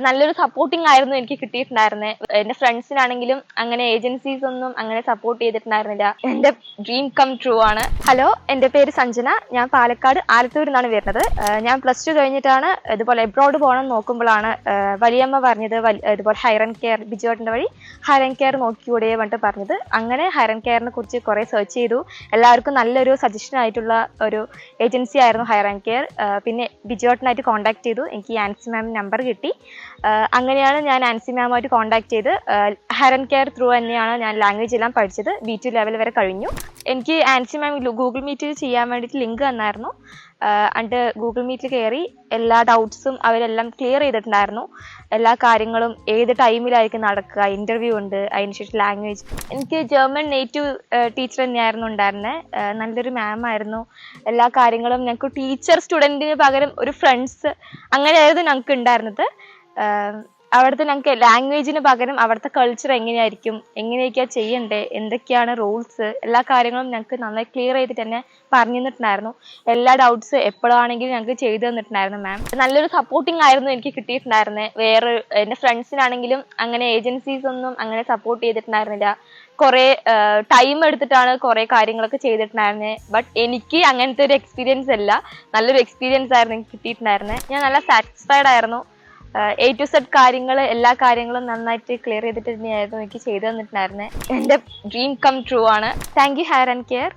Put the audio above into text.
നല്ലൊരു സപ്പോർട്ടിംഗ് ആയിരുന്നു എനിക്ക് കിട്ടിയിട്ടുണ്ടായിരുന്നത്. എന്റെ ഫ്രണ്ട്സിനാണെങ്കിലും അങ്ങനെ ഏജൻസീസ് ഒന്നും അങ്ങനെ സപ്പോർട്ട് ചെയ്തിട്ടുണ്ടായിരുന്നില്ല. എന്റെ ഡ്രീം കം ട്രൂ ആണ്. ഹലോ, എന്റെ പേര് സഞ്ജന. ഞാൻ പാലക്കാട് ആലത്തൂരിൽ നിന്നാണ് വരുന്നത്. ഞാൻ +2 കഴിഞ്ഞിട്ടാണ് ഇതുപോലെ എബ്രോഡ് പോകണം നോക്കുമ്പോഴാണ് വലിയമ്മ പറഞ്ഞത് ഇതുപോലെ ഹയർ ആൻഡ് കെയർ ബിജുവേട്ടൻ്റെ വഴി ഹയർ ആൻഡ് കെയർ നോക്കിക്കൂടെ പറഞ്ഞിട്ട് പറഞ്ഞത്. അങ്ങനെ ഹയർ ആൻഡ് കെയറിനെ കുറിച്ച് കുറേ സെർച്ച് ചെയ്തു. എല്ലാവർക്കും നല്ലൊരു സജഷൻ ആയിട്ടുള്ള ഒരു ഏജൻസി ആയിരുന്നു ഹയർ ആൻഡ് കെയർ. പിന്നെ ബിജുവേട്ടനായിട്ട് കോൺടാക്ട് ചെയ്തു. എനിക്ക് ആൻസി മാം നമ്പർ കിട്ടി. അങ്ങനെയാണ് ഞാൻ ആൻസി മാമുമായിട്ട് കോൺടാക്ട് ചെയ്ത് ഹയർ ആൻഡ് കെയർ ത്രൂ തന്നെയാണ് ഞാൻ ലാംഗ്വേജ് എല്ലാം പഠിച്ചത്. B2 ലെവൽ വരെ കഴിഞ്ഞു. എനിക്ക് ആൻസി മാം ഗൂഗിൾ മീറ്റിൽ ചെയ്യാൻ വേണ്ടിയിട്ട് ലിങ്ക് തന്നായിരുന്നു. എന്നിട്ട് ഗൂഗിൾ മീറ്റിൽ കയറി എല്ലാ ഡൗട്ട്സും അവരെല്ലാം ക്ലിയർ ചെയ്തിട്ടുണ്ടായിരുന്നു. എല്ലാ കാര്യങ്ങളും ഏത് ടൈമിലായിരിക്കും നടക്കുക, ഇൻ്റർവ്യൂ ഉണ്ട്, അതിനുശേഷം ലാംഗ്വേജ്. എനിക്ക് ജർമ്മൻ നേറ്റീവ് ടീച്ചർ തന്നെയായിരുന്നു ഉണ്ടായിരുന്നത്. നല്ലൊരു മാം ആയിരുന്നു. എല്ലാ കാര്യങ്ങളും ഞങ്ങൾക്ക് ടീച്ചർ സ്റ്റുഡൻറ്റിന് പകരം ഒരു ഫ്രണ്ട്സ് അങ്ങനെയായിരുന്നു ഞങ്ങൾക്ക് ഉണ്ടായിരുന്നത്. അവിടുത്തെ ഞങ്ങൾക്ക് ലാംഗ്വേജിന് പകരം അവിടുത്തെ കൾച്ചർ എങ്ങനെയായിരിക്കും, എങ്ങനെയൊക്കെയാണ് ചെയ്യണ്ടേ, എന്തൊക്കെയാണ് റൂൾസ്, എല്ലാ കാര്യങ്ങളും ഞങ്ങൾക്ക് നന്നായി ക്ലിയർ ചെയ്തിട്ട് തന്നെ പറഞ്ഞു തന്നിട്ടുണ്ടായിരുന്നു. എല്ലാ ഡൗട്ട്സ് എപ്പോഴാണെങ്കിലും ഞങ്ങൾക്ക് ചെയ്തു തന്നിട്ടുണ്ടായിരുന്നു മാം. നല്ലൊരു സപ്പോർട്ടിംഗ് ആയിരുന്നു എനിക്ക് കിട്ടിയിട്ടുണ്ടായിരുന്നത്. വേറെ എൻ്റെ ഫ്രണ്ട്സിനാണെങ്കിലും അങ്ങനെ ഏജൻസീസ് ഒന്നും അങ്ങനെ സപ്പോർട്ട് ചെയ്തിട്ടുണ്ടായിരുന്നില്ല. കുറേ ടൈം എടുത്തിട്ടാണ് കുറേ കാര്യങ്ങളൊക്കെ ചെയ്തിട്ടുണ്ടായിരുന്നത്. ബട്ട് എനിക്ക് അങ്ങനത്തെ ഒരു എക്സ്പീരിയൻസ് അല്ല, നല്ലൊരു എക്സ്പീരിയൻസ് ആയിരുന്നു എനിക്ക് കിട്ടിയിട്ടുണ്ടായിരുന്നത്. ഞാൻ നല്ല സാറ്റിസ്ഫൈഡ് ആയിരുന്നു. A to Z കാര്യങ്ങൾ എല്ലാ കാര്യങ്ങളും നന്നായിട്ട് ക്ലിയർ ചെയ്തിട്ട് തന്നെയായിരുന്നു എനിക്ക് ചെയ്തു തന്നിട്ടുണ്ടായിരുന്നത്. എൻ്റെ ഡ്രീം കം ട്രൂ ആണ്. Thank you higher and care.